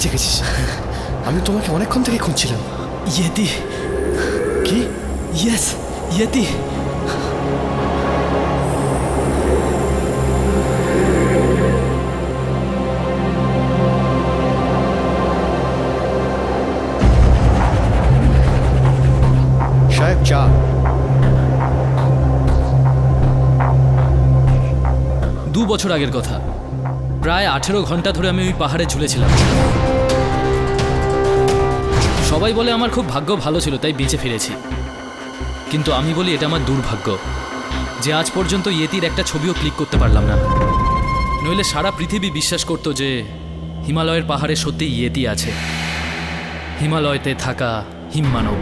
বেঁচে গেছিস। আমি তোমাকে অনেকক্ষণ থেকে খুঁজছিলাম। ইয়েতি। কি? Yes, Yeti. সাহেব চা। দু বছর আগের কথা, প্রায় 18 ঘন্টা ধরে আমি ওই পাহাড়ে ঝুলেছিলাম। সবাই বলে আমার খুব ভাগ্য ভালো ছিল, তাই বেঁচে ফিরেছি। কিন্তু আমি বলি এটা আমার দুর্ভাগ্য যে আজ পর্যন্ত ইয়েতির একটা ছবিও ক্লিক করতে পারলাম না। নইলে সারা পৃথিবী বিশ্বাস করতো যে হিমালয়ের পাহাড়ে সত্যি ইয়েতি আছে, হিমালয়তে থাকা হিমমানব।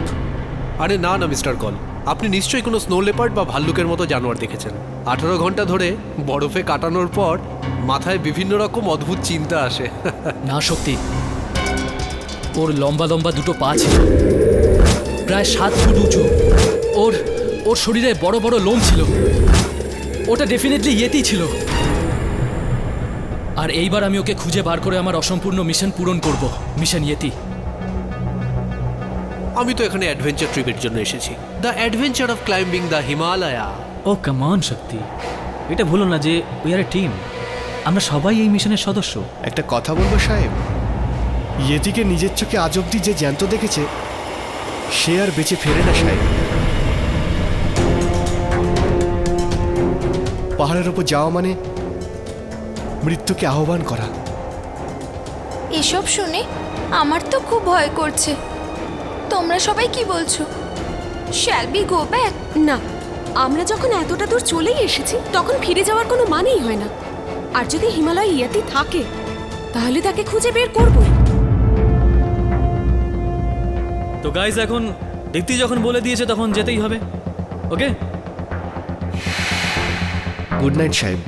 আরে না না মিস্টার কল, আপনি নিশ্চয়ই কোনো স্নো লেপার্ড বা ভাল্লুকের মতো জানোয়ার দেখেছেন। 18 ঘন্টা ধরে বরফে কাটানোর পর মাথায় বিভিন্ন রকম অদ্ভুত চিন্তা আসে। না সত্যি, ওর লম্বা লম্বা দুটো পা ছিল, প্রায় 7 ফুট উঁচু। ওর ওর শরীরে বড় বড় লোম ছিল। ওটা ডেফিনেটলি ইয়েতি ছিল। আর এইবার আমি ওকে খুঁজে বার করে আমার অসম্পূর্ণ মিশন পূরণ করব, মিশন ইয়েতি। আমি তো এখানে অ্যাডভেঞ্চার ট্রিপের জন্য এসেছি, the adventure of climbing the Himalaya. ও কামান শক্তি, এটা ভুলো না যে উই আর এ টিম। আমরা সবাই এই মিশনের সদস্য। একটা কথা বলবো সাহেব, ইয়েতিকে নিজের চোখে আজ অব্দি যে জ্যান্ত দেখেছে সে আর বেঁচে ফেরে না সাহেব। পাহাড়ের ওপর যাওয়া মানে মৃত্যুকে আহ্বান করা। এসব শুনে আমার তো খুব ভয় করছে। তোমরা সবাই কি বলছো? Shall be go back? না, আমরা যখন এতটা দূর চলেই এসেছি তখন ফিরে যাওয়ার কোনো মানেই হয় না। আর যদি হিমালয় ইয়াতি থাকে তাহলে তাকে খুঁজে বের করবই। তো গাইজ, এখন দীপ্তি যখন বলে দিয়েছে তখন যেতেই হবে। ওকে, গুড নাইট সাহেব।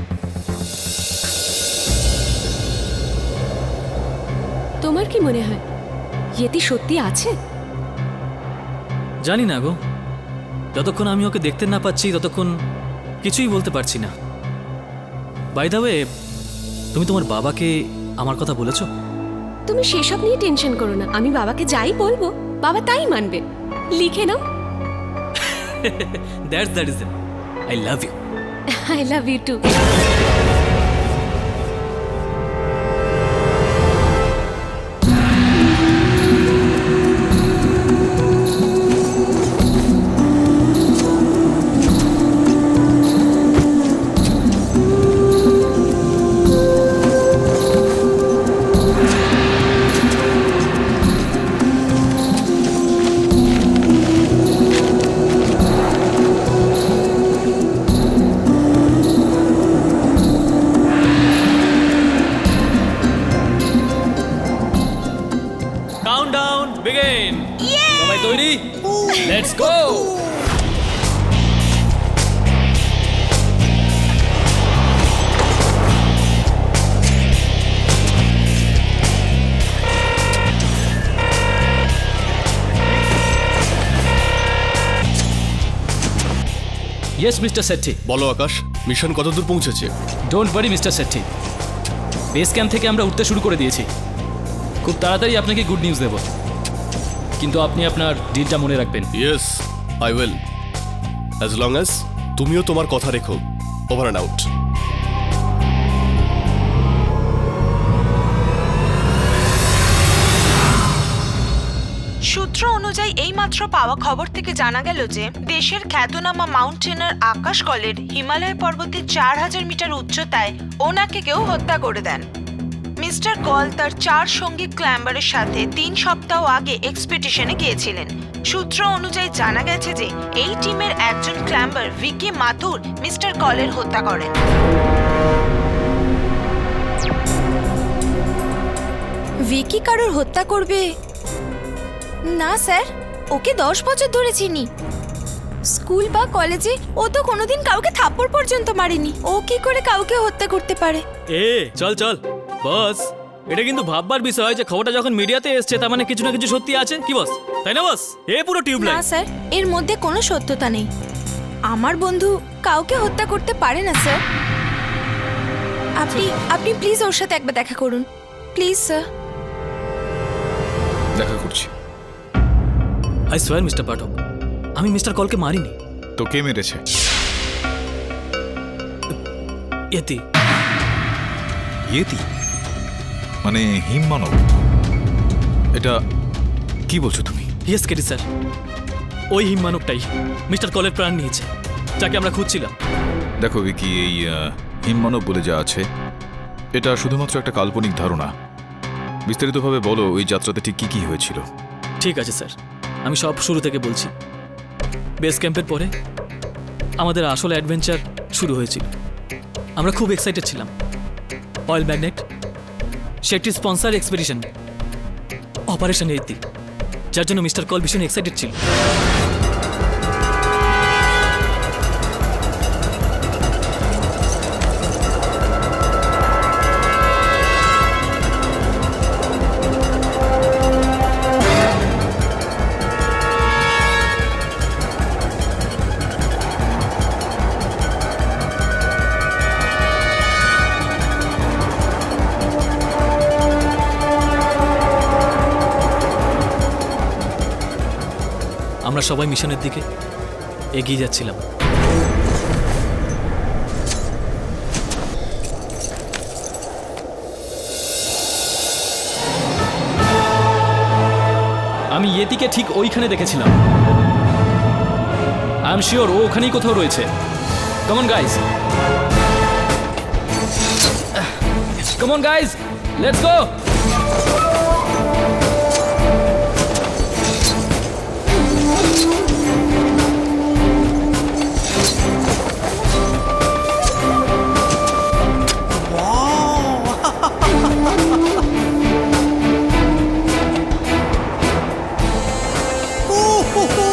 তোমার কি মনে হয় ইয়েতি সত্যি আছে? জানি না গো, যতক্ষণ আমি ওকে দেখতে না পাচ্ছি ততক্ষণ কিছুই বলতে পারছি না। বাই দ্য ওয়ে, তুমি তোমার বাবাকে আমার কথা বলেছো? তুমি সেসব নিয়ে টেনশন করো না, আমি বাবাকে যাই বলবো বাবা তাই মানবে। লিখে নাও। That's the reason. I love you. I love you too. Countdown begin. সবাই তৈরি? Let's go. Yes mister Setty. বলো আকাশ, মিশন কতদূর পৌঁছেছে? Don't worry mister Setty, base camp থেকে আমরা উঠতে শুরু করে দিয়েছি। খুব তাড়াতাড়ি আপনাকে গুড নিউজ দেব, কিন্তু আপনি আপনার ডিলটা মনে রাখবেন। Yes I will, as long as তুমিও তোমার কথা রেখো। Over and out. সূত্র অনুযায়ী এইমাত্র পাওয়া খবর থেকে জানা গেল যে দেশের খ্যাতনামা মাউন্টেনার আকাশ কলের হিমালয় পর্বতের 4000 মিটার উচ্চতায় ওনাকে কেউ হত্যা করে দেন। মিস্টার কল তার 4 সঙ্গী ক্লাইম্বারের সাথে 3 সপ্তাহ আগে এক্সপেডিশনে গিয়েছিলেন। সূত্র অনুযায়ী জানা গেছে যে এই টিমের একজন ক্লাইম্বার ভিকি মাথুর মিস্টার কলের হত্যা করেন। ভিকি কারোর হত্যা করবে না স্যার, ওকে 10 বছর ধরে চিনি। স্কুল বা কলেজে ও তো কোনোদিন কাউকে থাপ্পড় পর্যন্ত মারেনি। ও কি করে কাউকে হত্যা করতে পারে? এ চল চল বস, এটা কিন্তু ভাববার বিষয় যে খবরটা যখন মিডিয়াতে এসছে তার মানে কিছু না কিছু সত্যি আছে, কি বস? তাই না বস? এ পুরো না টিউবলাইট। স্যার, এর মধ্যে কোনো সত্যতা নেই। আমার বন্ধু কাউকে হত্যা করতে পারে না স্যার। আপনি প্লিজ ওর সাথে একবার দেখা করুন, প্লিজ স্যার। দেখা করছি। আই সোয়ার মিস্টার পাঠক, আমি মিস্টার কলকে মারিনি। তো কে মেরেছে? এতি। ইয়েতি মানে হিমমানব? এটা কি বলছো তুমি? ইয়েস কেটি স্যার, ওই হিমমানবটাই মিস্টার কলের প্রাণ নিয়েছে, যাকে আমরা খুঁজছিলাম। দেখো কি এই হিমমানব বলে যা আছে এটা শুধুমাত্র একটা কাল্পনিক ধারণা। বিস্তারিতভাবে বলো ওই যাত্রাতে ঠিক কি কি হয়েছিল। ঠিক আছে স্যার, আমি সব শুরু থেকে বলছি। বেস ক্যাম্পের পরে আমাদের আসল অ্যাডভেঞ্চার শুরু হয়েছিল। আমরা খুব এক্সাইটেড ছিলাম। অয়েল ম্যাগনেট, সেটি স্পন্সার এক্সপেডিশন, অপারেশন এতি, যার জন্য মিস্টার কল ভীষণ এক্সাইটেড ছিল। আমরা সবাই মিশনের দিকে এগিয়ে যাচ্ছিলাম। আমি ইয়েতিকে ঠিক ওইখানে দেখেছিলাম। আই এম শিওর ও ওখানেই কোথাও রয়েছে। Come on guys, come on guys, let's go.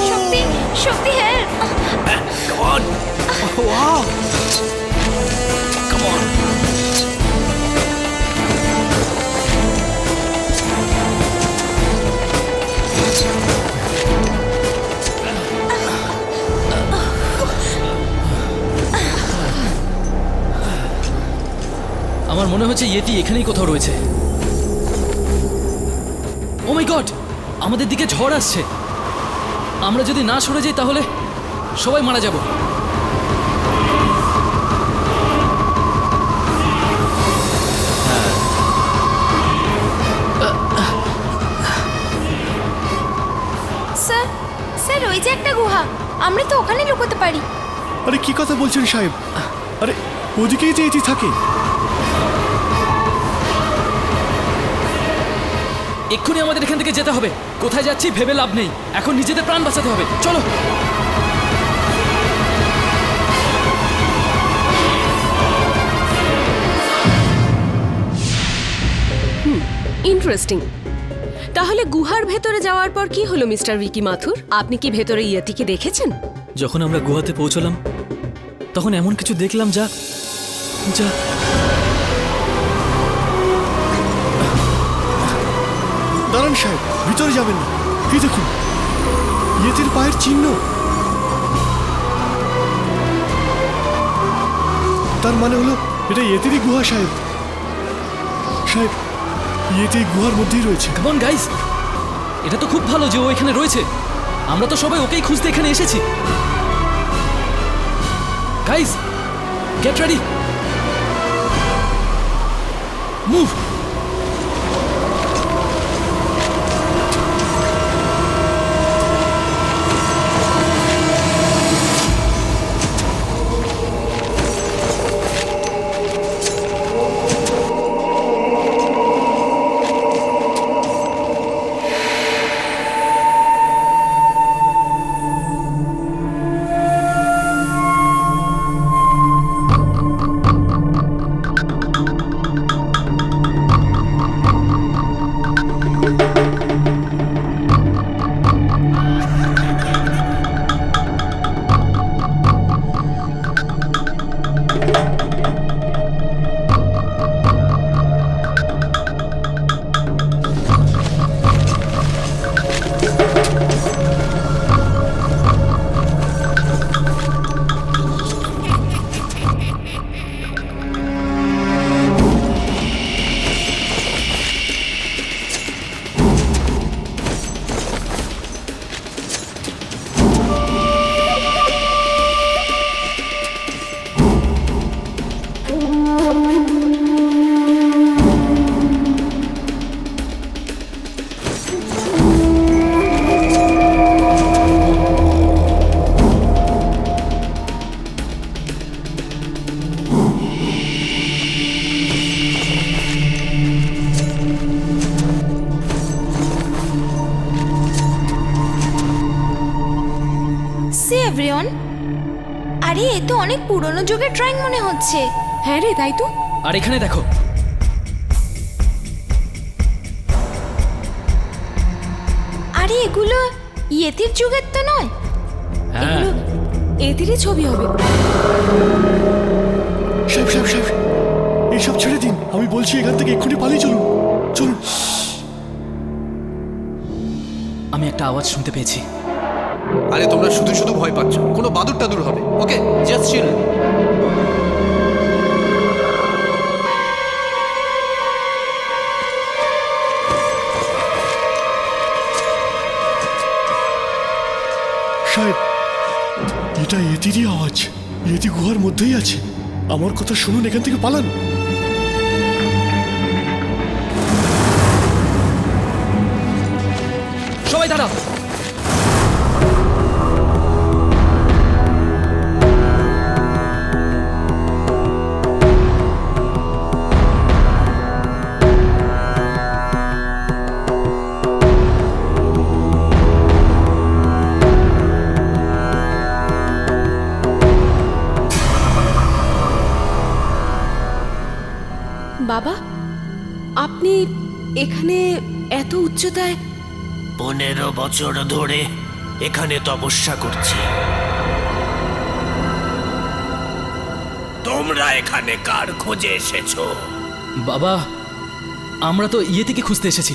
Shakti, Shakti, হ্যাঁ। আমার মনে হচ্ছে ইয়েতি এখানেই কোথাও রয়েছে। ও মাই গড, আমাদের দিকে ঝড় আসছে। আমরা যদি না সরে যাই তাহলে সবাই মারা যাব। স্যার, স্যার, ওই যে একটা গুহা, আমরা তো ওখানে লুকোতে পারি। আরে কি কথা বলছেন সাহেব? আরে ওদিকেই যে এটি থাকে। এক্ষুনি আমাদের এখান থেকে যেতে হবে। কোথায় যাচ্ছি ভেবে লাভ নেই, এখন নিজেদের প্রাণ বাঁচাতে হবে। চলো। ইন্টারেস্টিং। তাহলে গুহার ভেতরে যাওয়ার পর কি হলো মিস্টার ভিকি মাথুর? আপনি কি ভেতরে ইয়েতিকে দেখেছেন? যখন আমরা গুহাতে পৌঁছলাম তখন এমন কিছু দেখলাম যা যা দাঁড়ান সাহেব, ভিতরে যাবেন না। এই দেখুন, ইয়েতির পায়ের চিহ্ন। তার মানে হলো এটা ইয়েতিরই গুহা সাহেব। সাহেব, ইয়েতি এই গুহার মধ্যেই রয়েছে। কাম অন গাইস, এটা তো খুব ভালো যে ও এখানে রয়েছে। আমরা তো সবাই ওকেই খুঁজতে এখানে এসেছি। Guys, get ready, move. আরে এ তো অনেক পুরনো যুগের ড্রয়িং মনে হচ্ছে। হ্যাঁ রে, তাই তো। আর এখানে দেখো, আরে এগুলো ইয়েতির যুগের তো নয়। হ্যাঁ এদেরই ছবি হবে। সাহেব সাহেব সাহেব, এইসব ছেড়ে দিন, আমি বলছি এখান থেকে এক্ষুনি পালিয়ে চলুন। চলুন। আমি একটা আওয়াজ শুনতে পেয়েছি। আরে তোমরা শুধু শুধু ভয় পাচ্ছ, কোনো বাদুর টাদুর হবে। ওকে, জাস্ট চিল। সাহেব, এটা ইয়েতিরই আওয়াজ। ইয়েতি গুহার মধ্যেই আছে। আমার কথা শুনুন, এখান থেকে পালান। সবাই দাঁড়াও। বাবা, আপনি এখানে এত উচ্চতায়? 15 বছর ধরে এখানে তপস্যা করছি। তোমরা এখানে কার খোঁজে এসেছো? বাবা, আমরা তো ইয়েতিকে খুঁজতে এসেছি।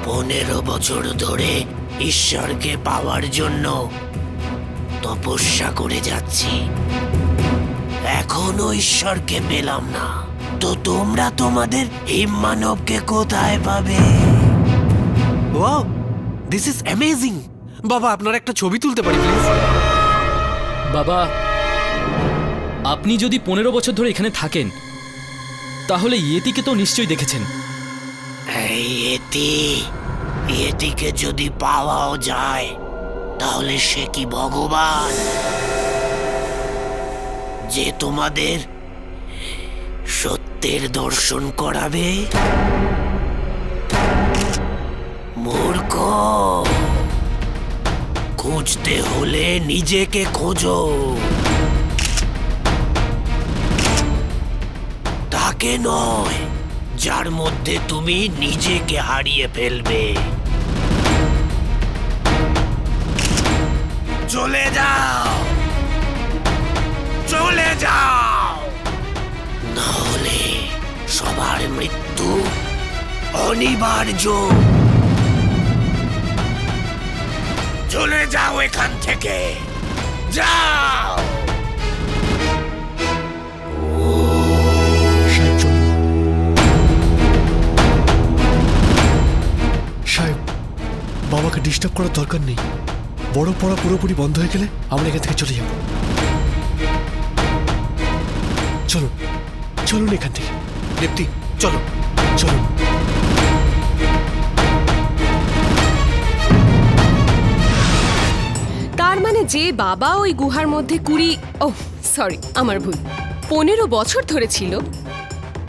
পনেরো বছর ধরে ঈশ্বরকে পাওয়ার জন্য তপস্যা করে যাচ্ছি, এখনো ঈশ্বরকে পেলাম না। তো তোমরা তোমাদের হিমমানবকে কোথায় পাবে? Wow, this is amazing. বাবা, আপনার একটা ছবি তুলতে পারি প্লিজ? বাবা, আপনি যদি 15 বছর ধরে এখানে থাকেন, তাহলে ইয়েতিকে তো নিশ্চয়ই দেখেছেন। এই এটিকে যদি পাওয়াও যায়, তাহলে সে কি ভগবান যে তোমাদের সত্যের দর্শন করাবে? মূর্খ, খুঁজতে হলে নিজেকে খোঁজো, তাকে নয় যার মধ্যে তুমি নিজেকে হারিয়ে ফেলবে। চলে যাও, চলে যাও, নাহলে সবার মৃত্যু অনিবার্য। চলে যাও এখান থেকে, যাও। সাহেব চলুন। সাহেব, বাবাকে ডিস্টার্ব করার দরকার নেই। বড় পড়া পুরোপুরি বন্ধ হয়ে গেলে আমরা এখান থেকে চলে যাব। চলুন চলুন এখান থেকে। দীপ্তি, চলো। চলুন। তার মানে যে বাবা ওই গুহার মধ্যে 15 বছর ধরে ছিল,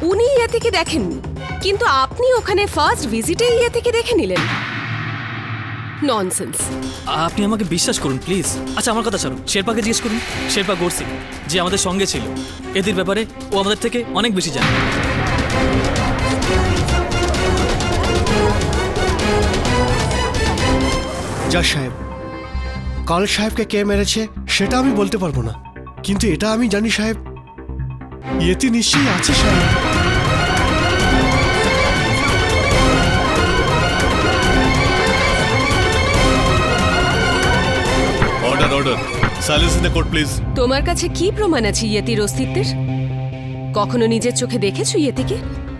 উনি ইয়েতিকে দেখেননি, কিন্তু আপনি ওখানে ফার্স্ট ভিজিটে ইয়েতিকে দেখে নিলেন। ননসেন্স। আপনি আমাকে বিশ্বাস করুন প্লিজ। আচ্ছা, আমার কথা ছাড়ুন, শেরপাকে জিজ্ঞেস করুন। শেরপা গোরসিং, যে আমাদের সঙ্গে ছিল, এদের ব্যাপারে ও আমাদের থেকে অনেক বেশি জানে। যা সাহেব, কাল সাহেবকে কে মেরেছে সেটা আমি বলতে পারবো না, কিন্তু এটা আমি জানি সাহেব, ইয়েতি নিশ্চয়ই আছে সাহেব। Order order, silence in the court please. তোমার কাছে কি প্রমাণ আছে ইয়েতির অস্তিত্বের? কখনো নিজের চোখে দেখেছো ইয়েতিকে?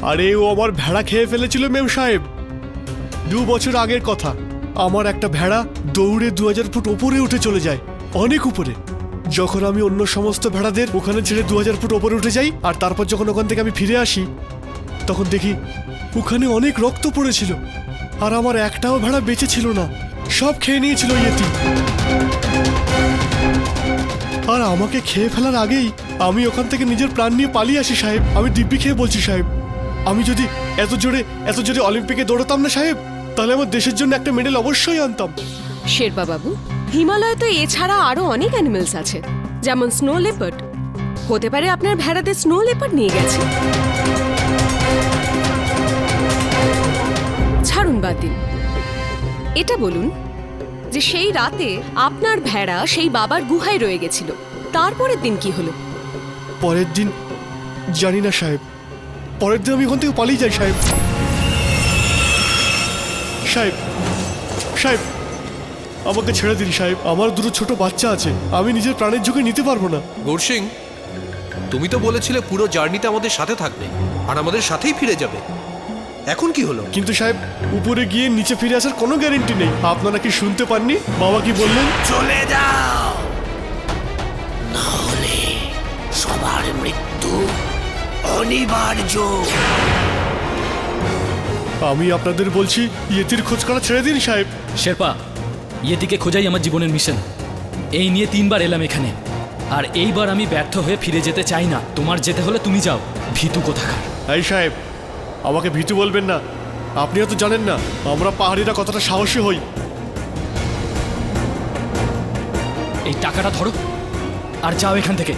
আরে ও আমার ভেড়া খেয়ে ফেলেছিল মেম সাহেব, 2 বছর আগের কথা। আমার একটা ভেড়া দৌড়ে 2000 ফুট ওপরে উঠে চলে যায়, অনেক উপরে। যখন আমি অন্য সমস্ত ভেড়াদের ওখানে ছেড়ে 2000 ফুট ওপরে উঠে যাই, আর তারপর যখন ওখান থেকে আমি ফিরে আসি, তখন দেখি ওখানে অনেক রক্ত পড়েছিল, আর আমার একটাও ভেড়া বেঁচে ছিল না, সব খেয়ে নিয়েছিল ইয়েতি। আর আমাকে খেয়ে ফেলার আগেই আমি ওখান থেকে নিজের প্রাণ নিয়ে পালিয়ে আসি সাহেব। আমি দিব্যি খেয়ে বলছি সাহেব, আমি যদি এত জোরে অলিম্পিকে দৌড়াতাম না সাহেব, তাহলে আমার দেশের জন্য একটা মেডেল অবশ্যই আনতাম। শেরপা বাবু, হিমালয়ে তো এছাড়া আরো অনেক অ্যানিমেলস আছে, যেমন স্নো লেপার্ড। হতে পারে আপনার ভেড়াতে স্নো লেপার্ড নিয়ে গেছে। ছাড়ুন, বাদ দিন। এটা বলুন যে সেই রাতে আপনার ভেড়া সেই বাবার গুহায় রয়ে গেছিল, তারপরের দিন কি হলো? পরের দিন জানি না সাহেব, পরের দিন আমি ওখান থেকে পালিয়ে যাই সাহেব। সাহেব সাহেব আমাকে ছেড়ে দিন সাহেব, আমার দুটো ছোট বাচ্চা আছে, আমি নিজের প্রাণের ঝুঁকি নিতে পারবো না। গুরসিং, তুমি তো বলেছিলে পুরো জার্নিতে আমাদের সাথে থাকবে আর আমাদের সাথেই ফিরে যাবে। এখন কি হলো? কিন্তু সাহেব, উপরে গিয়ে নিচে ফিরে আসার কোনো গ্যারেন্টি নেই। আপনারা কি শুনতে পাননি বাবা কি বললেন? চলে যাও, নাহলে সবার মৃত্যু অনিবার্য। আমি আপনাদের বলছি, ইয়েতির খোঁজ করা ছেড়ে দিন সাহেব। শেরপা, ইয়েতিকে খোঁজাই আমার জীবনের মিশন। এই নিয়ে 3 বার এলাম এখানে, আর এইবার আমি ব্যর্থ হয়ে ফিরে যেতে চাই না। তোমার যেতে হলে তুমি যাও, ভীতু কোথাকার। এই সাহেব, আমাকে ভীতু বলবেন না। আপনিও তো জানেন না আমরা পাহাড়িরা কতটা সাহসী হই। এই টাকাটা ধরো আর যাও এখান থেকে।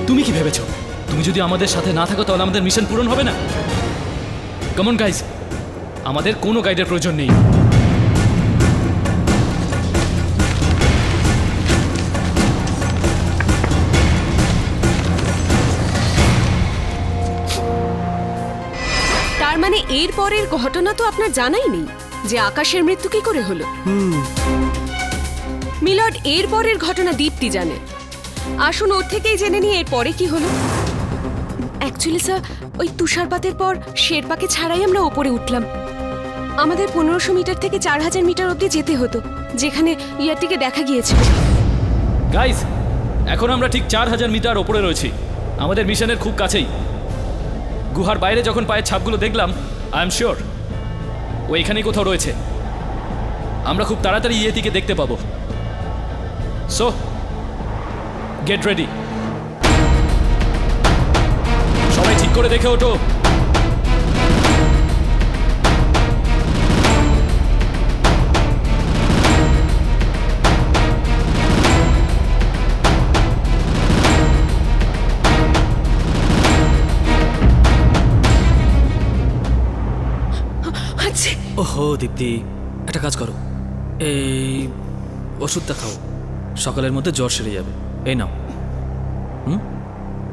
তুমি কি ভেবেছো তুমি যদি আমাদের সাথে না থাকো তাহলে আমাদের মিশন পূরণ হবে না? কমন গাইজ, আমাদের কোনো গাইডের প্রয়োজন নেই। তার মানে এর পরের ঘটনা তো আপনার জানাই নেই, যে আকাশের মৃত্যু কি করে হলো। মিলর্ড, এর পরের ঘটনা দীপ্তি জানে। আসুন ওর থেকেই জেনে নিই এর পরে কি হলো। অ্যাকচুয়ালি স্যার, ওই তুষারপাতের পর শেরপাকে ছাড়াই আমরা ওপরে উঠলাম। আমাদের 1500 মিটার থেকে 4000 মিটার অবধি যেতে হতো, যেখানে ইয়ারটিকে দেখা গিয়েছিল। গাইজ, এখন আমরা ঠিক 4000 মিটার ওপরে রয়েছি, আমাদের মিশনের খুব কাছেই। গুহার বাইরে যখন পায়ের ছাপগুলো দেখলাম, আই এম শিওর ও এখানেই কোথাও রয়েছে। আমরা খুব তাড়াতাড়ি ইয়েতিকে দেখতে পাবো। সো গেট রেডি, সবাই ঠিক করে দেখে ওঠো। আচ্ছা, ওহো দীপ্তি, একটা কাজ করো, এই ওষুধটা খাও, সকালের মধ্যে জ্বর সেরে যাবে। এই নাও,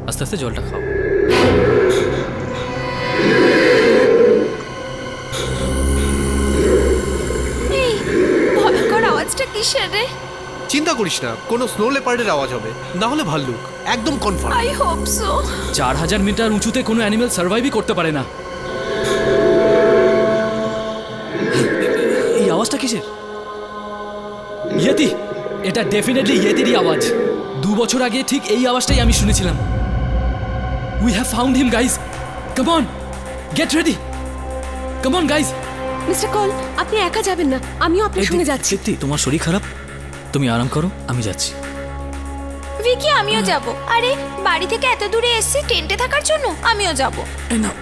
আস্তে আস্তে জলটা খাও। এই ভয়ঙ্কর আওয়াজটা কিসের রে? চিন্তা করিস না, কোনো স্নো লেপার্ডের আওয়াজ হবে, না হলে ভাল্লুক, একদম confirm. I hope so. 4000 metre উঁচুতে কোনো অ্যানিমেল সার্ভাইভই করতে পারে না। এই আওয়াজটা কিসের? ইয়েতি, এটা ডেফিনেটলি ইয়েতিরই আওয়াজ। 2 বছর আগে ঠিক এই আওয়াজটাই আমি শুনেছিলাম। We have found him guys, come on, get ready, come on guys. Mister কল, আপনি একা যাবেন না, আমিও আপনার সঙ্গে যাচ্ছি। দীপ্তি, তোমার শরীর খারাপ, তুমি আরাম করো, আমি যাচ্ছি। ভিকি, আমিও যাব। আরে বাড়ি থেকে এত দূরে এসেছি টেন্টে থাকার জন্য, আমিও যাব। এই নাও।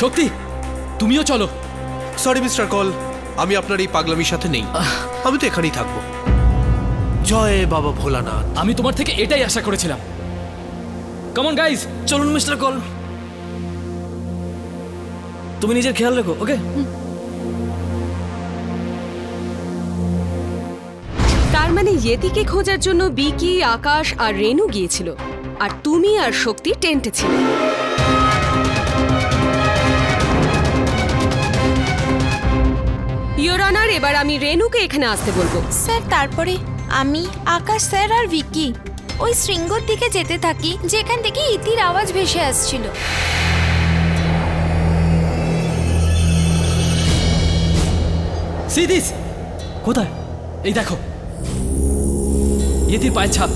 শক্তি, তুমিও চলো। সরি মিস্টার কল, আমি আপনার এই পাগলামির সাথে নেই। আমি তো এখানেই থাকবো। জয় বাবা ভোলানাথ। আমি তোমার থেকে এটাই আশা করেছিলাম। কাম অন গাইজ, চলুন মিস্টার কল, তুমি নিজের খেয়াল রেখো, ওকে? তার মানে ইয়েতিকে খোঁজার জন্য বিকি, আকাশ আর রেনু গিয়েছিল, আর তুমি আর শক্তি টেন্টে ছিলে। ইয়োর অনার, এবার আমি রেনুকে এখানে আসতে বলবো। স্যার, তারপরে আমি, আকাশ স্যার আর ভিকি ওই শৃঙ্গর দিকে যেতে থাকি, যেখান থেকে ইতির আওয়াজ ভেসে আসছিল। সি দিস, কোথায়? এই দেখো, ইয়েতির পায়ের ছাপ।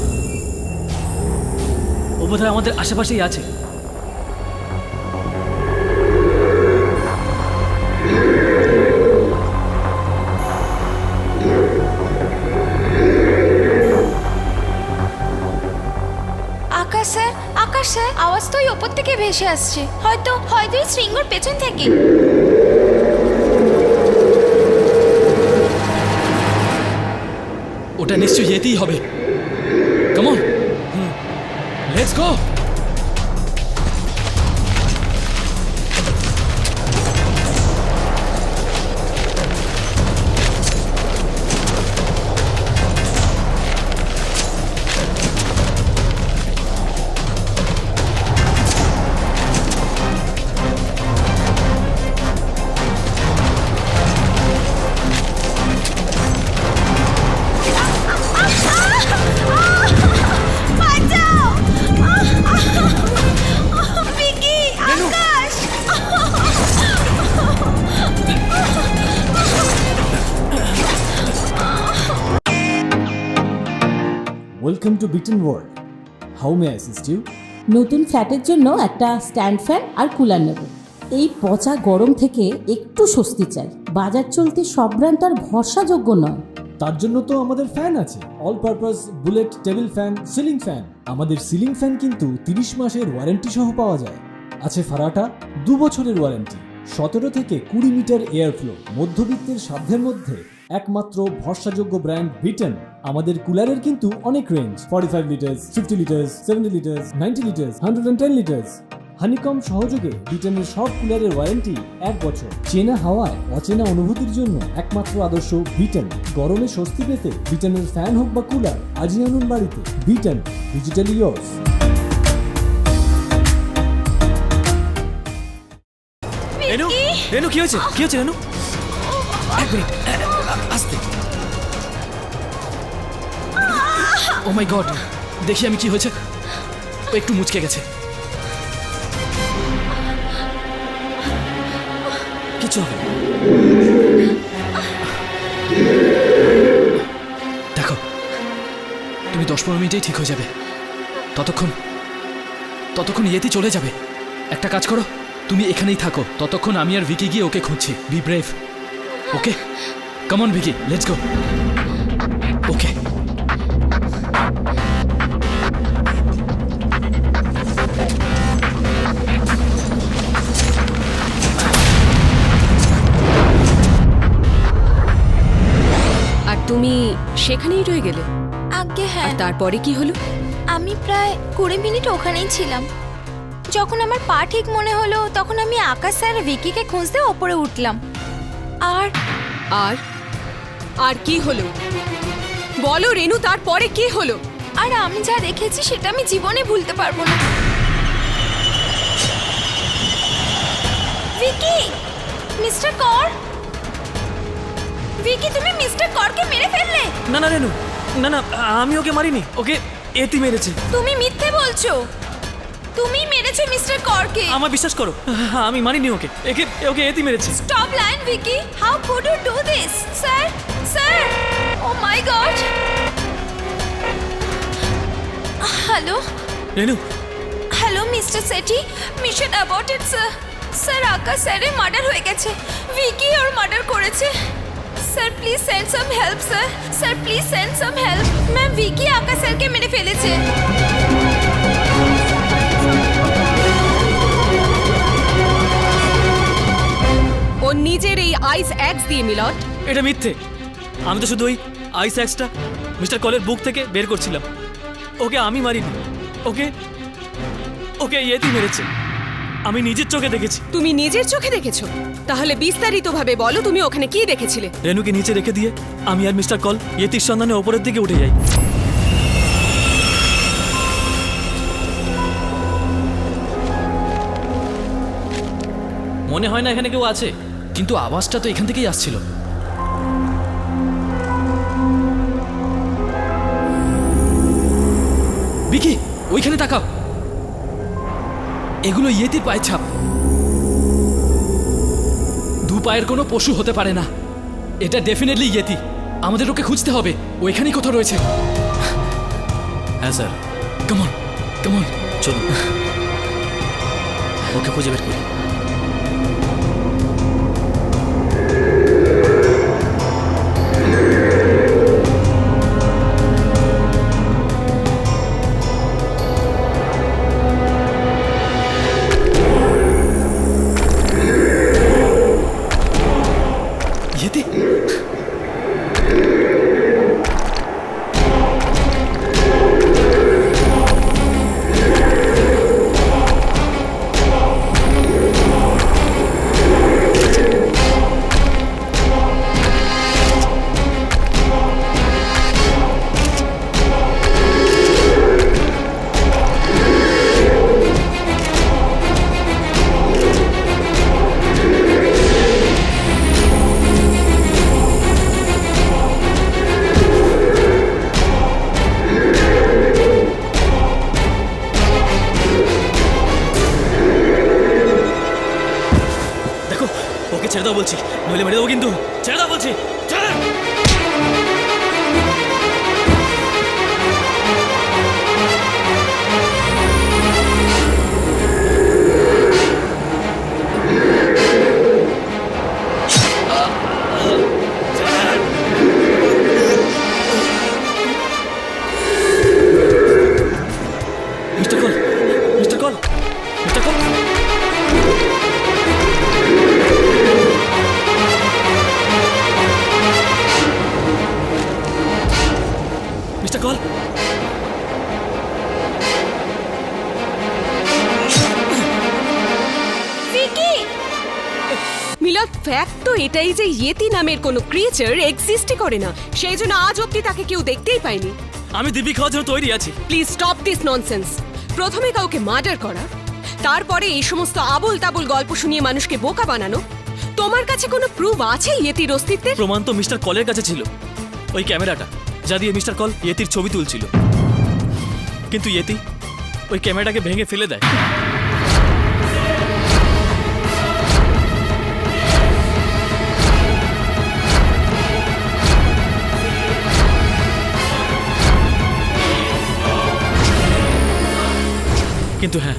ও বোধহয় আমাদের আশেপাশেই আছে। ভেসে আসছে, হয়তো হয়তো এই শৃঙ্গর পেছন থেকে। ওটা নিশ্চয়ই ইয়েতিই হবে। Come on, let's go. বাঁচাও! Vicky, Akash! Welcome to Biten world. How may I assist you? নতুন ফ্ল্যাটের জন্য একটা স্ট্যান্ড ফ্যান আর কুলার নেব। এই পচা গরম থেকে একটু স্বস্তি চাই। বাজার চলতে সব ব্র্যান্ড আর ভরসাযোগ্য নয়। তার জন্য তো আমাদের ফ্যান আছে, all purpose bullet table fan, ceiling fan. আমাদের সিলিং ফ্যান কিন্তু 30 মাসের ওয়ারেন্টি সহ পাওয়া যায়। আছে ফারাটা 2 বছরের ওয়ারেন্টি, 17 থেকে 20 মিটার এয়ার ফ্লো, মধ্যবিত্তের সাধ্যের মধ্যে একমাত্র ভরসাযোগ্য ব্র্যান্ড বিটেন। আমাদের কুলারের কিন্তু অনেক range, 45 litres, 50 litres, 70 litres, 90 litres, 110 litres. Honeycomb সহযোগে বিটেনের সব কুলারের ওয়ারেন্টি 1 বছর। চেনা হাওয়ায় অচেনা অনুভূতির জন্য একমাত্র আদর্শ বিটেন। গরমে স্বস্তি পেতে বিটেনের ফ্যান হোক বা কুলার, আজই আনুন বাড়িতে। Biten, digitally years. Renu, Renu কি হয়েছে? কি হয়েছে রেনু? এক মিনিট, আস্তে। ও মাই গড, দেখি আমি কি হয়েছে। ও একটু মুচকে গেছে। কিছু হবে না। দেখো, তুমি 10-15 মিনিটেই ঠিক হয়ে যাবে। ততক্ষণ ইয়েতি চলে যাবে। একটা কাজ করো, তুমি এখানেই থাকো, ততক্ষণ আমি আর ভিকি গিয়ে ওকে খুঁজছি। Be brave, okay? Come on Vicky, let's go. Okay. আর তুমি সেখানেই রয়ে গেলে? আজ্ঞে হ্যাঁ। আর তারপরে কি হলো? আমি প্রায় 20 মিনিট ওখানেই ছিলাম। যখন আমার পা ঠিক মনে হলো, তখন আমি আকাশ স্যার আর ভিকিকে খুঁজতে ওপরে উঠলাম। আর আর আর কি হলো বলো রেনু, তারপরে কি হলো? আর আমি যা দেখেছি সেটা আমি জীবনে ভুলতে পারবো না। ভিকি, মিস্টার কর! ভিকি, তুমি মিস্টার করকে মেরে ফেললে? না না রেনু, না না, আমি ওকে মারিনি, ওকে এতি মেরেছে। তুমি মিথ্যে বলছো। তুমি মেরেছো মিস্টার করকে। আমার বিশ্বাস করো, আমি মারিনি ওকে, ওকে এতি মেরেছে। Stop lying, Vicky. How could you do this? Sir, sir. Oh my God. Hello. Renu, Hello, Mr. Sethi. Mission aborted, sir. Sir, আকাশ স্যারের মার্ডার হয়ে গেছে। ভিকি ওর মার্ডার করেছে। Sir, please send some help, sir. Sir, please send some help. Ma'am, Vicky Akash স্যারকে মেরে ফেলেছে। ও নিজের এই আইস অ্যাক্স দিয়ে মিলট। এটা মিথ্যে। আমি তো শুধু ওই আইস অ্যাক্সটা মিস্টার কলের বুক থেকে বের করছিলাম। ওকে আমি মারিনি, ওকে ইয়েতি মেরেছে। আমি নিজের চোখে দেখেছি। তুমি নিজের চোখে দেখেছো? তাহলে বিস্তারিতভাবে বলো, তুমি ওখানে কি দেখেছিলে? রেনুকে নিচে রেখে দিয়ে আমি আর মিস্টার কল ইয়েতির সন্ধানে ওপরের দিকে উঠে যাই। মনে হয় না এখানে কেউ আছে, কিন্তু আওয়াজটা তো এখান থেকেই আসছিল। ভিকি, ওইখানে তাকাও। এগুলো ইয়েতির পায়ের ছাপ। 2 পায়ের কোনো পশু হতে পারে না। এটা ডেফিনেটলি ইয়েতি। আমাদের ওকে খুঁজতে হবে। ওইখানেই কোথাও রয়েছে। হ্যাঁ sir. Come on, come on, চলুন ওকে খুঁজে বের করি। আমাকে ছেড়ে দাও বলছি, নইলে মেরে দেবো কিন্তু। ছেড়ে দাও বলছি, ছেড়ে দাও। Mister call, mister call, mister call. Mister call. Vicky, Milan, fact তো এটাই যে ইয়েতি নামের কোনো ক্রিয়েচার এক্সিস্টই করে না, সেই জন্য আজ অব্দি তাকে কেউ দেখতেই পায়নি। আমি দিব্যি খাওয়ার জন্য তৈরি আছি। Please stop this nonsense. প্রথমে কাউকে মার্ডার করা, তারপরে এই সমস্ত আবল তাবল গল্প শুনিয়ে মানুষকে বোকা বানানো। তোমার কাছে কোনো প্রুফ আছে ইয়েতির অস্তিত্বের? প্রমাণ তো মিস্টার কলের কাছে ছিল, ওই ক্যামেরাটা যা দিয়ে মিস্টার কল ইয়েতির ছবি তুলছিল। কিন্তু ইয়েতি ওই ক্যামেরাটাকে ভেঙে ফেলে দেয়। কিন্তু হ্যাঁ,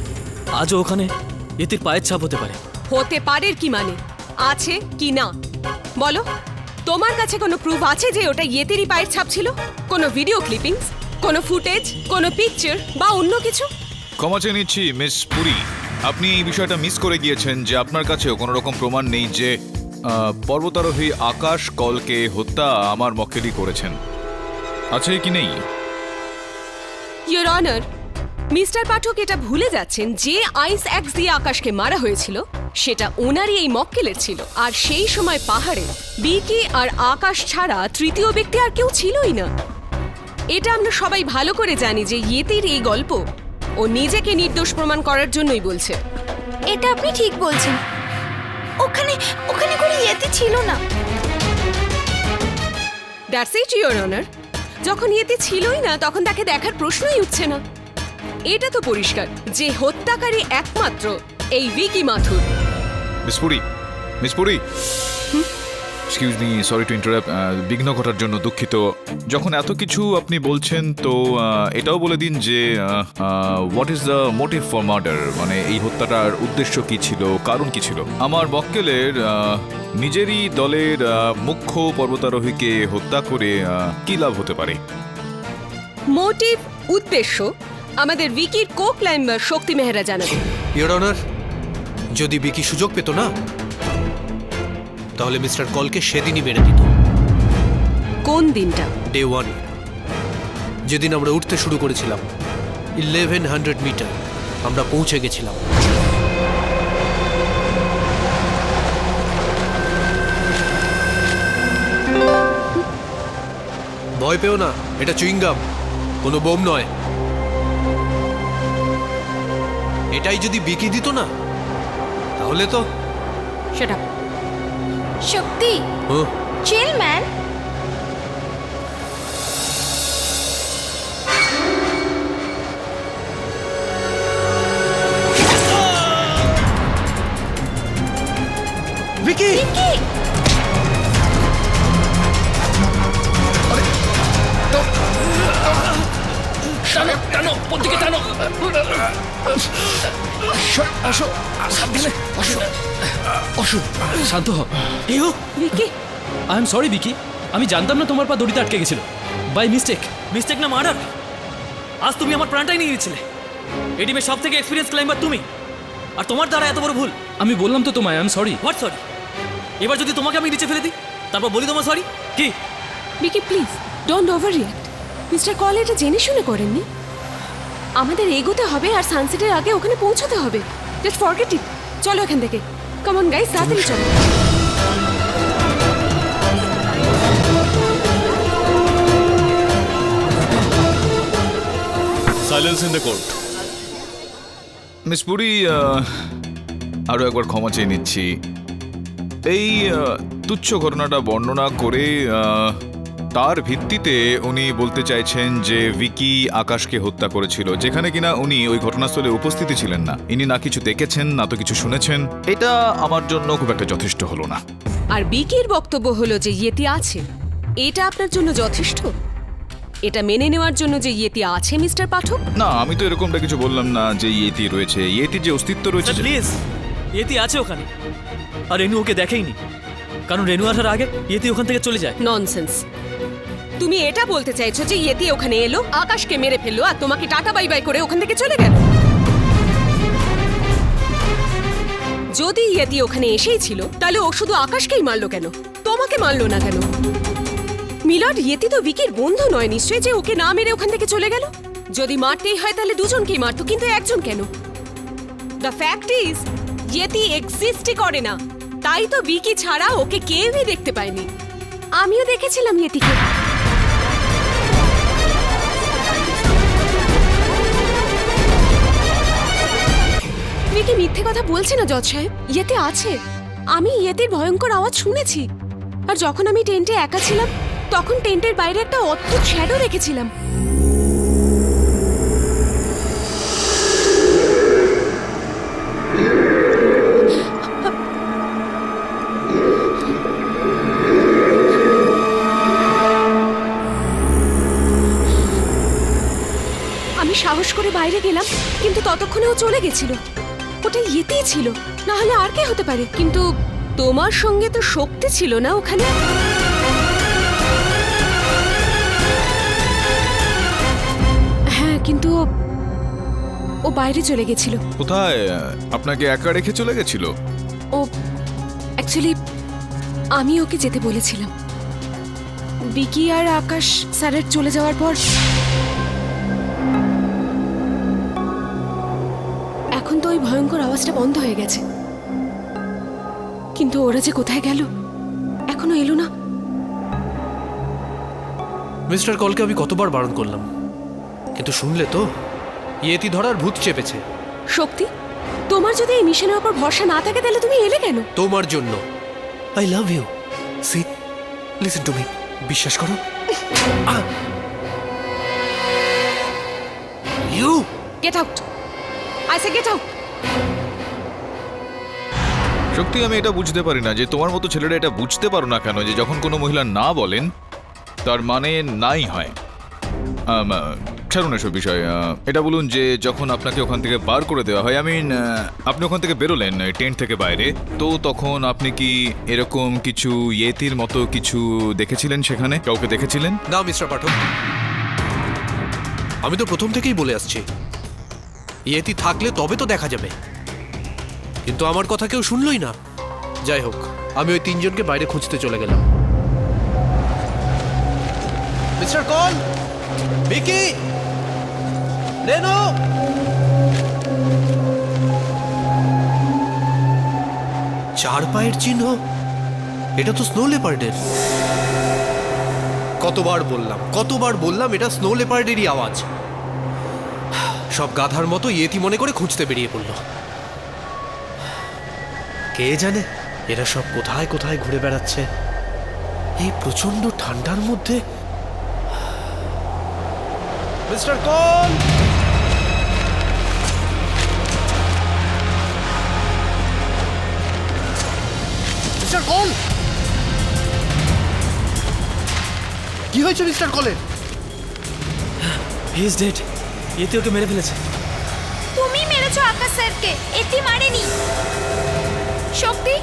আজও ওখানে ইয়েতির পায়ের ছাপ হতে পারে। হতে পারে কি মানে, আছে কি না বলো? তোমার কাছে কোনো প্রুফ আছে যে ওটা ইয়েতিরই পায়ের ছাপ ছিল? কোনো ভিডিও ক্লিপিংস, কোনো ফুটেজ, কোনো পিকচার বা অন্য কিছু? ক্ষমা চেয়ে নিচ্ছি মিস পুরী, আপনি এই বিষয়টা মিস করে গিয়েছেন যে আপনার কাছেও কোনো রকম প্রমাণ নেই যে পর্বতারোহী আকাশ কলকে হত্যা আমার মক্কেলই করেছেন। আছে কি নেই? ইয়োর অনার, মিস্টার পাঠক এটা ভুলে যাচ্ছেন যে আইস অ্যাক্স দিয়ে আকাশকে মারা হয়েছিল সেটা ওনারই এই মক্কেলের ছিল। আর সেই সময় পাহাড়ে বিকি আর আকাশ ছাড়া তৃতীয় ব্যক্তি আর কেউ ছিলই না। এটা আমরা সবাই ভালো করে জানি যে ইয়েতির এই গল্প ও নিজেকে নির্দোষ প্রমাণ করার জন্যই বলছে। এটা আপনি ঠিক বলছেন। ওখানে ওখানে কোনো ইয়েতি ছিল না। That's it your honour. যখন ইয়েতি ছিলই না তখন তাকে দেখার প্রশ্নই উঠছে না। এটা তো পরিষ্কার যে হত্যাকারী একমাত্র এই Vicky Mathur. Miss Puri, miss Puri, excuse me, sorry to interrupt, বিঘ্ন ঘটার জন্য দুঃখিত। যখন এত কিছু আপনি বলছেন তো এটাও বলে দিন যে what is the motive for murder, মানে এই হত্যাটার উদ্দেশ্য কি ছিল, কারণ কি ছিল? আমার মক্কেলের নিজেরই দলের মুখ্য পর্বতারোহীকে হত্যা করে কি লাভ হতে পারে? মোটিভ, উদ্দেশ্য আমাদের ভিকির কো ক্লাইম্বার শক্তি মেহরা জানাবে। ইয়োর অনার, যদি বিকি সুযোগ পেত না তাহলে মিস্টার কলকে সেদিনই মেরে দিত। কোন দিনটা? ডে 1, যেদিন আমরা উঠতে শুরু করেছিলাম। 1100 মিটার আমরা পৌঁছে গেছিলাম। ভয় পেও না, এটা চুইংগাম, কোনো বোম নয়। এটাই যদি বিকি দিত না তাহলে তো সেটা শক্তি, চিল ম্যান। বিকি! ভিকি, টানো টানো, পত্রিকা টানো। শান্ত হ। You Vicky, I am sorry Vicky, আমি জানতাম না তোমার পা দড়িতে আটকে গেছিল, বাই মিস্টেক। মিস্টেক না মার্ডার। আজ তুমি আমার প্রাণটাই নিয়ে নিয়েছিলে। এই টিমের সব থেকে এক্সপিরিয়েন্স ক্লাইম্বার তুমি, আর তোমার দ্বারা এত বড় ভুল। আমি বললাম তো তোমায় I am sorry. What sorry? এবার যদি তোমাকে আমি নিচে ফেলে দিই তারপর বলি তোমার সরি কি? Vicky please don't over react. Mister call এটা জেনে শুনে করেননি। আমাদের এগোতে হবে আর সানসেটের আগে ওখানে পৌঁছতে হবে। Just forget it. চলো এখান থেকে, কাম অন গাইস, তাড়াতাড়ি চলো। Silence in the court. Miss Puri, আরও একবার ক্ষমা চেয়ে নিচ্ছি। এই তুচ্ছ ঘটনাটা বর্ণনা করে তার ভিত্তিতে উনি বলতে চাইছেন যে ভিকি আকাশকে হত্যা করেছিল, যেখানে কিনা উনি ওই ঘটনাস্থলে উপস্থিতি ছিলেন না। ইনি না কিছু দেখেছেন না তো কিছু শুনেছেন। এটা আমার জন্য খুব একটা যথেষ্ট হলো না। আর বিকির বক্তব্য হলো যে ইয়েতি আছে, এটা আপনার জন্য যথেষ্ট? এটা মেনে নেওয়ার জন্য যে ইয়েতি আছে মিস্টার পাঠক? না, আমি তো এরকমটা কিছু বললাম না যে ইয়েতি রয়েছে। ইয়েতির যে অস্তিত্ব রয়েছে প্লিজ, ইয়েতি আছে ওখানে, আর রেনু ওকে দেখেইনি, কারণ রেনু আসার আগে ইয়েতি ওখান থেকে চলে যায়। ননসেন্স। তুমি এটা বলতে চাইছো যে ইয়েতি ওখানে এলো, আকাশকে মেরে ফেললো, আর তোমাকে টাটা বাই বাই করে ওখান থেকে চলে গেল? যদি ইয়েতি ওখানে এসেই ছিল, তাহলে ও শুধু আকাশকেই মারলো কেন, তোমাকে মারলো না কেন? মিলর্ড, ইয়েতি তো ভিকির বন্ধু নয় নিশ্চয়ই, যে ওকে না মেরে ওখান থেকে চলে গেল। যদি মারতেই হয় তাহলে দুজনকেই মারতো, কিন্তু একজন কেন? দ্য ফ্যাক্ট ইজ ইয়েতি এক্সিস্টই করে না, তাই তো ভিকি ছাড়া ওকে কেউই দেখতে পায়নি। আমিও দেখেছিলাম ইয়েতিকে। ভিকি মিথ্যে কথা বলছে না জজ সাহেব, ইয়েতে আছে। আমি ইয়েতির ভয়ঙ্কর আওয়াজ শুনেছি, আর যখন আমি টেন্টে একা ছিলাম তখন টেন্টের বাইরে একটা অদ্ভুত শ্যাডো দেখেছিলাম। আমি সাহস করে বাইরে গেলাম, কিন্তু ততক্ষণে ও চলে গেছিল। ওটা ইয়েতেই ছিল, না হলে আর কে হতে পারে? কিন্তু তোমার সঙ্গে তো শক্তি ছিল না ওখানে। হ্যাঁ, কিন্তু ও বাইরে চলে গেছিল। কোথায়? আপনাকে একা রেখে চলে গেছিল? ও অ্যাকচুয়ালি আমি ওকে যেতে বলেছিলাম। বিকি আর আকাশ স্যারের চলে যাওয়ার পর এখন তো ওই ভয়ঙ্কর আওয়াজটা বন্ধ হয়ে গেছে, কিন্তু ওরা যে কোথায় গেল এখনো এলো না। মিস্টার কলকে আমি কতবার বারণ করলাম, কিন্তু শুনলে তো? ইয়েতি ধরার ভূত চেপেছে। শক্তি, তোমার যদি এই মিশনের উপর ভরসা না থাকে তাহলে তুমি এলে কেন? তোমার জন্য। I love you. See, listen to me. বিশ্বাস করো। You get out, I say get out. সত্যি আমি এটা বুঝতে পারি না যে তোমার মতো ছেলেরা এটা বুঝতে পারো না কেন যে যখন কোনো মহিলা না বলেন তার মানে নাই হয়। ছাড়ুন এসব বিষয়। এটা বলুন যে যখন আপনাকে ওখান থেকে বার করে দেওয়া হয়, আপনি ওখান থেকে বেরোলেন টেন্ট থেকে বাইরে, তো তখন আপনি কি এরকম কিছু ইয়েতির মতো কিছু দেখেছিলেন? সেখানে কাউকে দেখেছিলেন? না মিস্টার পাঠক, আমি তো প্রথম থেকেই বলে আসছি ইয়েতি থাকলে তবে তো দেখা যাবে, কিন্তু আমার কথা কেউ শুনলই না। যাই হোক, আমি ওই তিনজনকে বাইরে খুঁজতে চলে গেলাম। মিস্টার কল, ভিকি, রেনু, চার পায়ের চিহ্ন, এটা তো স্নো লেপার্ডের। কতবার বললাম এটা স্নো লেপার্ডেরই আওয়াজ। সব গাধার মতো ইয়েতি মনে করে খুঁজতে বেরিয়ে পড়ল। কে জানে এরা সব কোথায় কোথায় ঘুরে বেড়াচ্ছে এই প্রচন্ড ঠান্ডার মধ্যে। মিস্টার কল, মিস্টার কল, কি হয়েছে মিস্টার কলের? He is dead. ইয়েতি ওকে মেরে ফেলেছে। তুমি মেরেছো আকাশ স্যারকে, এটি মারেনি। শক্তি,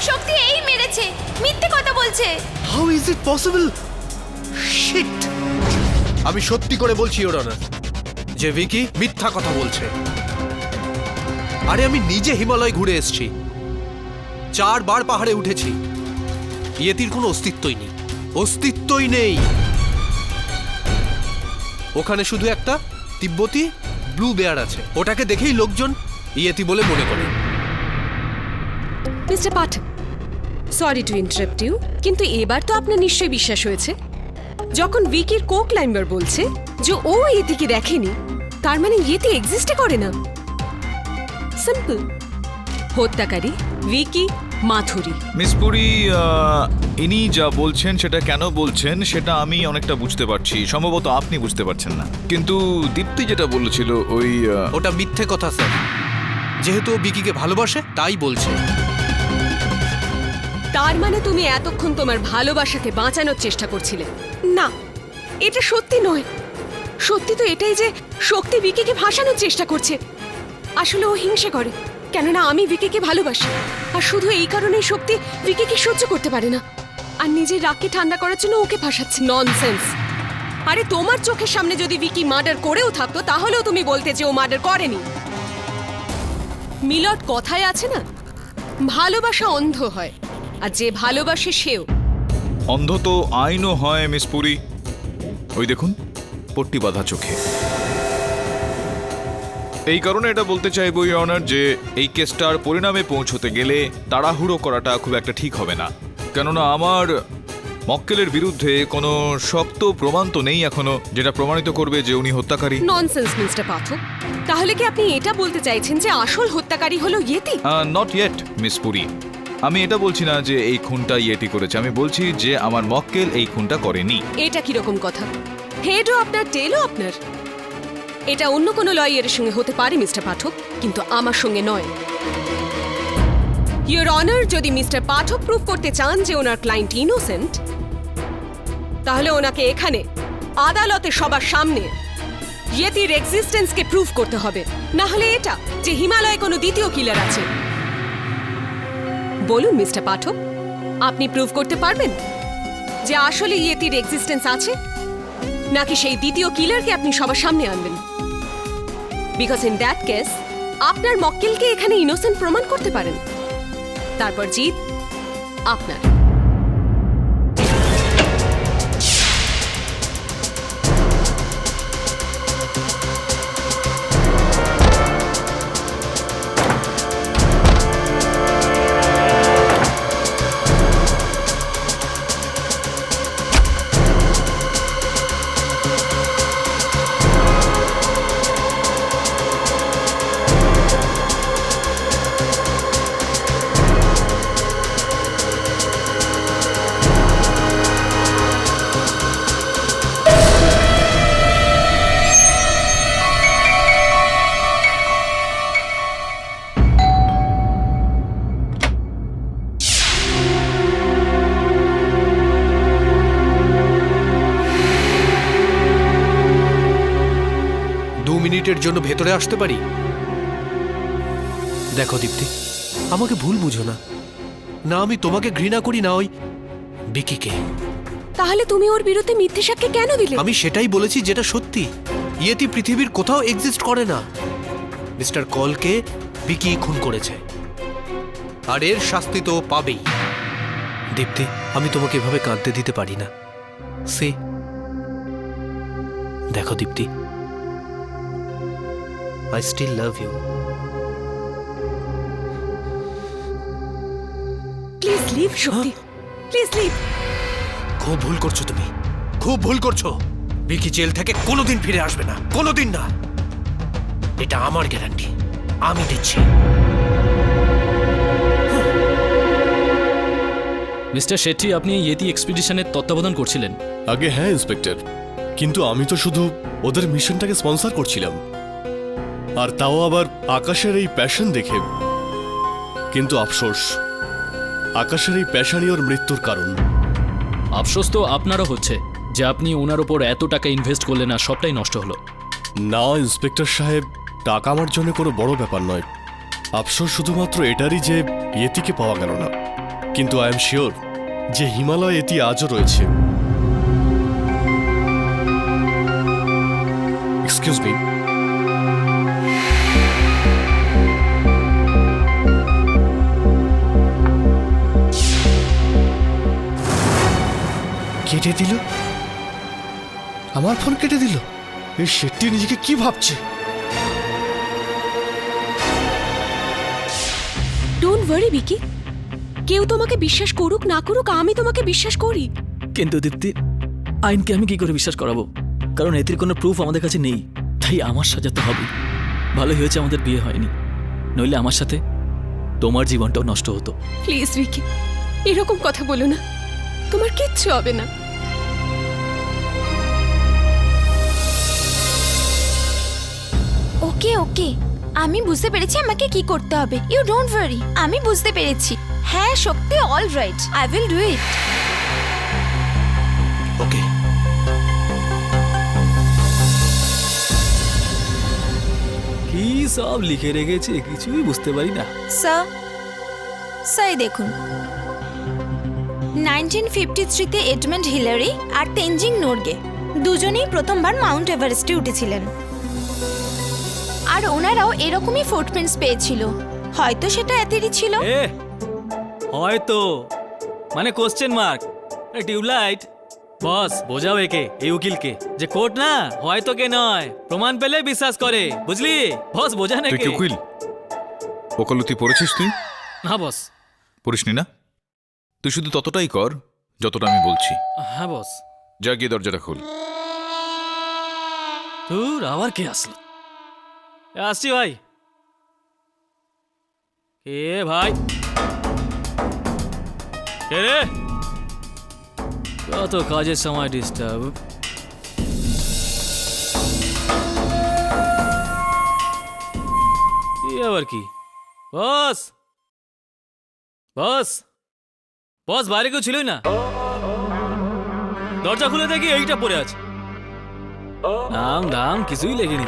শক্তি এই মেরেছে, মিথ্যে কথা বলছে। How is it possible? Shit! আমি সত্যি করে বলছি ইওর অনার যে ভিকি মিথ্যা কথা বলছে। আরে আমি নিজে হিমালয় ঘুরে এসেছি, 4 বার পাহাড়ে উঠেছি। ইয়েতির কোনো অস্তিত্বই নেই। ওখানে শুধু একটা তিব্বতী ব্লু বেয়ার আছে, ওটাকে দেখেই লোকজন ইয়েতি বলে মনে করে। Mister Pathak, sorry to interrupt you, কিন্তু এবার তো আপনার নিশ্চয়ই বিশ্বাস হয়েছে। যখন ভিকির কো ক্লাইম্বার বলছে যে ও ইয়েতিকে দেখেনি, তার মানে ইয়েতি এক্সিস্টই করে না। সিম্পল। হত্যাকারী ভিকি মাথুরি। মিস পুরি, ইনি যা বলছেন সেটা কেন বলছেন সেটা আমি অনেকটা বুঝতে পারছি, সম্ভবত আপনি বুঝতে পারছেন না। কিন্তু দীপ্তি যেটা বলেছিল ওই ওটা মিথ্যে কথা স্যার। যেহেতু ও বিকিকে ভালোবাসে তাই বলছে। তার মানে তুমি এতক্ষণ তোমার ভালোবাসাকে বাঁচানোর চেষ্টা করছিলে? না, এটা সত্যি নয়। সত্যি তো এটাই যে শক্তি ভিকিকে ভাসানোর চেষ্টা করছে। আসলে ও হিংসে করে, কেননা আমি ভিকিকে ভালোবাসি। আর শুধু এই কারণেই শক্তি ভিকিকে সহ্য করতে পারে না, আর নিজের রাগকে ঠান্ডা করার জন্য ওকে ভাসাচ্ছে। ননসেন্স। আরে তোমার চোখের সামনে যদি ভিকি মার্ডার করেও থাকতো তাহলেও তুমি বলতে যে ও মার্ডার করেনি। মিলট কথায় আছে না, ভালোবাসা অন্ধ হয়, আর যে ভালোবাসে সেও। অন্ধ তো আইনও হয় মিস পুরী। ওই দেখুন, পট্টি বাঁধা চোখে। এই কারণে এটা বলতে চাইব ইওর অনার যে এই কেসটার পরিণামে পৌঁছতে গেলে তাড়াহুড়ো করাটা খুব একটা ঠিক হবে না, কেননা আমার মক্কেলের বিরুদ্ধে কোনো শক্ত প্রমাণ তো নেই এখনো যেটা প্রমাণিত করবে যে উনি হত্যাকারী। ননসেন্স মিস্টার পাঠক। তাহলে কি আপনি এটা বলতে চাইছেন যে আসল হত্যাকারী হলো Yeti? Not yet miss Puri. আমি এটা বলছি না যে এই খুনটা ইয়েটি করেছে, আমি বলছি যে আমার মক্কেল এই খুনটা করেনি। এটা কিরকম কথা? হেডও আপনার, টেলও আপনার। এটা অন্য কোনো লয়ারের সঙ্গে হতে পারে মিস্টার পাঠক, কিন্তু আমার সঙ্গে নয়। ইওর অনার, যদি মিস্টার পাঠক প্রুভ করতে চান যে ওনার ক্লায়েন্ট ইনোসেন্ট, তাহলে ওনাকে এখানে আদালতে সবার সামনে ইয়েতির এক্সিস্টেন্সকে প্রুভ করতে হবে। না হলে এটা যে হিমালয়ে কোনো দ্বিতীয় কিলার আছে। বলুন মিস্টার পাঠক, আপনি প্রুভ করতে পারবেন যে আসলে ইয়েতির এক্সিস্টেন্স আছে, নাকি সেই দ্বিতীয় কিলারকে আপনি সবার সামনে আনবেন? বিকজ ইন দ্যাট কেস আপনার মক্কেলকে এখানে ইনোসেন্ট প্রমাণ করতে পারেন, তারপর জিত আপনার। মিনিটের জন্য ভেতরে আসতে পারি? দেখো দীপ্তি, আমাকে ভুল বুঝো না। না আমি তোমাকে ঘৃণা করি, না ওই বিকিকে। তাহলে তুমি ওর বিরুদ্ধে মিথ্যে সাক্ষ্য কেন দিলে? আমি সেটাই বলেছি যেটা সত্যি। ইয়েতি পৃথিবীর কোথাও এক্সিস্ট করে না। মিস্টার কলকে বিকি খুন করেছে, আর এর শাস্তি তো পাবেই। দীপ্তি, আমি তোমাকে এভাবে কাঁদতে দিতে পারি না। সে দেখো Dipti, I still love you. Please leave Shakti, please leave. খুব ভুল করছো তুমি, খুব ভুল করছো। বিকি জেল থেকে কোনোদিন ফিরে আসবে না, কোনোদিন না। এটা আমার গ্যারান্টি, আমি দিচ্ছি। মিস্টার শেট্টি, আপনি ইয়েতি এক্সপিডিশনের তত্ত্বাবধান করছিলেন? আগে হ্যাঁ ইন্সপেক্টর, কিন্তু আমি তো শুধু ওদের মিশনটাকে স্পন্সর করছিলাম, আর তাও আবার আকাশের এই প্যাশন দেখে। কিন্তু আফসোস, আকাশের এই প্যাশনই ওর মৃত্যুর কারণ। আফসোস তো আপনারও হচ্ছে যে আপনি ওনার ওপর এত টাকা ইনভেস্ট করলেন আর সবটাই নষ্ট হলো। না ইন্সপেক্টর সাহেব, টাকা আমার জন্য কোনো বড় ব্যাপার নয়। আফসোস শুধুমাত্র এটারই যে ইয়েতিকে পাওয়া গেল না। কিন্তু আই এম শিওর যে হিমালয় ইয়েতি আজও রয়েছে। এক্সকিউজ মি, কেটে দিল, আমার ফোন কেটে দিল। এই শেট্টি নিজেকে কি ভাবছে? ডোন্ট ওয়ারি বিকি, কেউ তোমাকে বিশ্বাস করুক না করুক, আমি তোমাকে বিশ্বাস করি। কিন্তু দীপ্তি, আইনকে আমি কি করে বিশ্বাস করাবো? কারণ এটির কোনো প্রুফ আমাদের কাছে নেই, তাই আমার সাজাতে হবে। ভালো হয়েছে আমাদের বিয়ে হয়নি, নইলে আমার সাথে তোমার জীবনটাও নষ্ট হতো। প্লিজ বিকি, এরকম কথা বলো না। তোমার কিচ্ছু হবে না। ওকে ওকে, আমি বুঝতে পেরেছি আমাকে কি করতে হবে। ইউ ডোন্ট ওয়ারি, আমি বুঝতে পেরেছি। হ্যাঁ Shakti, all right, I will do it. Okay, কি সব লিখে রেখেছে কিছুই বুঝতে পারি না। স্যার দেখুন, 1953-তে এডমন্ড হিলারি আর তেনজিং নোরগে দুজনেই প্রথমবার মাউন্ট এভারেস্টে উঠেছিলেন, আর ওনারাও এরকমই ফুটপ্রিন্টস পেয়েছিল। হয়তো সেটা এতেরই ছিল। এ হয়তো মানে কোশ্চেন মার্ক। টিউবলাইট বস, বোঝাও একে, এই উকিলকে, যে কোর্ট না হয়তো কে নয়, প্রমাণ পেলে বিশ্বাস করে, বুঝলি বস? বোঝা তুই নাকি? কি উকিল? ওকালতি পড়েছিস তুই? হ্যাঁ বস। পড়িসনি না? তুই শুধু ততটাই কর যতটা আমি বলছি। হ্যাঁ বস। যা গিয়ে দরজাটা খোল। তোর আবার কে আসলো? আসছি ভাই। কে ভাই? কে রে? কত কাজের সময় ডিস্টার্ব। আবার কি? বস বস বস, বাইরে কেউ ছিলই না। দরজা খুলে দেখি এইটা পড়ে আছে, নাম নাম কিছুই লেখেনি।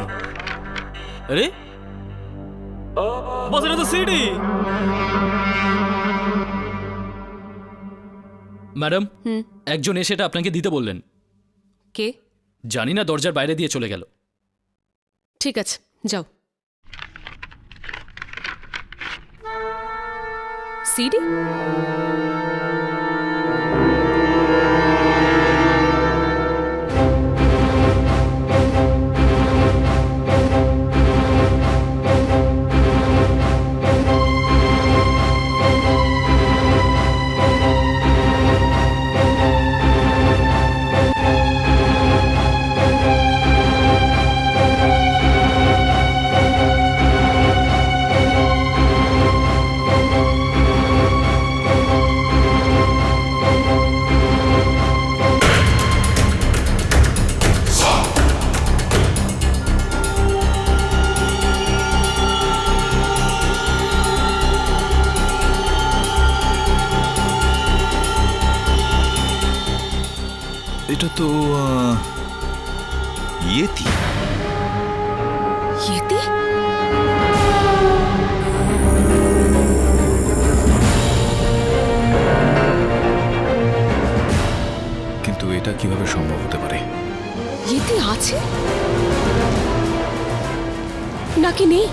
আরে বস, এটা তো সিডি। ম্যাডাম, একজন এসে এটা আপনাকে দিতে বললেন। কে? জানি না, দরজার বাইরে দিয়ে চলে গেল। ঠিক আছে, যাও। সিডি? এটা তো ইয়েতি। ইয়েতি? কিন্তু এটা কিভাবে সম্ভব হতে পারে? ইয়েতি আছে নাকি নেই?